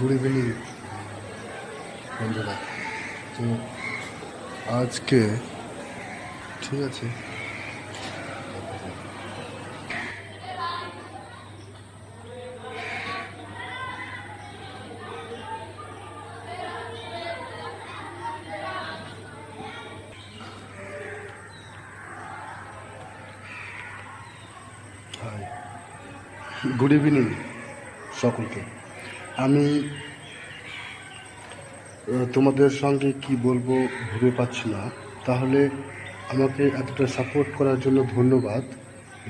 Good evening বন্ধুরা। তো আজকে ঠিক আছে, গুড ইভিনিং সকলকে। আমি তোমাদের সঙ্গে কি বলবো ভেবে পাচ্ছি না, তাহলে আমাকে এতটা সাপোর্ট করার জন্য ধন্যবাদ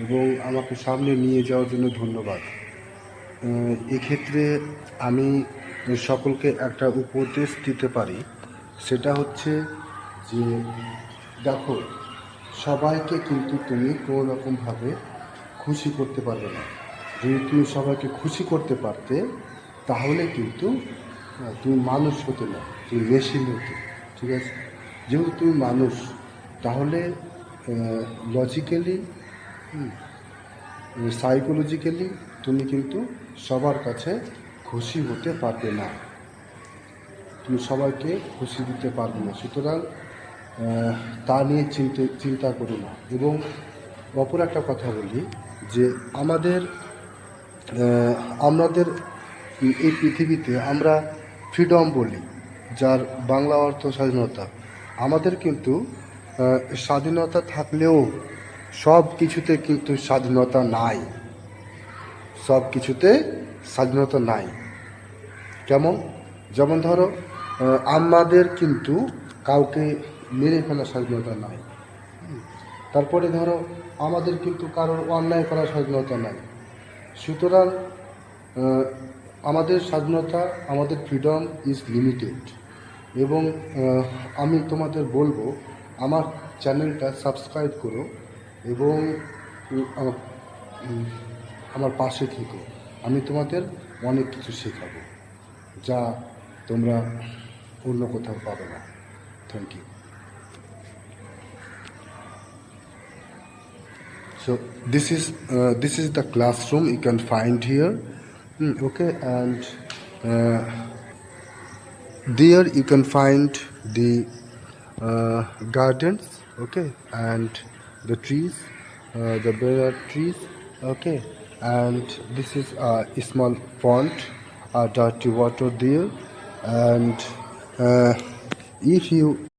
এবং আমাকে সামনে নিয়ে যাওয়ার জন্য ধন্যবাদ। এক্ষেত্রে আমি সকলকে একটা উপদেশ দিতে পারি, সেটা হচ্ছে যে দেখো, সবাইকে কিন্তু তুমি কোনো রকমভাবে খুশি করতে পারবে না। যদি তুমি সবাইকে খুশি করতে পারতে তাহলে কিন্তু তুমি মানুষ হতে না, তুমি মেশিন হতে। ঠিক আছে, যেহেতু তুমি মানুষ, তাহলে লজিক্যালি সাইকোলজিক্যালি তুমি কিন্তু সবার কাছে খুশি হতে পারবে না, তুমি সবাইকে খুশি দিতে পারবে না। সুতরাং তা নিয়ে চিন্তা করো না। এবং অপর একটা কথা বলি যে আমাদের এই পৃথিবীতে আমরা ফ্রিডম বলি, যার বাংলা অর্থ স্বাধীনতা। আমাদের কিন্তু স্বাধীনতা থাকলেও সব কিছুতে কিন্তু স্বাধীনতা নাই, সব কিছুতে স্বাধীনতা নাই। যেমন ধরো, আমাদের কিন্তু কাউকে মেরে ফেলার স্বাধীনতা নাই। তারপরে ধরো, আমাদের কিন্তু কারোর অন্যায় করার স্বাধীনতা নাই। সুতরাং আমাদের স্বাধীনতা, আমাদের ফ্রিডম ইজ লিমিটেড। এবং আমি তোমাদের বলবো, আমার চ্যানেলটা সাবস্ক্রাইব করো এবং আমার পাশে থেকো। আমি তোমাদের অনেক কিছু শেখাবো যা তোমরা অন্য কোথাও পাবে না। Thank you. So this is the classroom you can find here. Okay, and there you can find the gardens, okay, and the trees, the bare trees, okay, and this is a small pond, dirty water there. And if you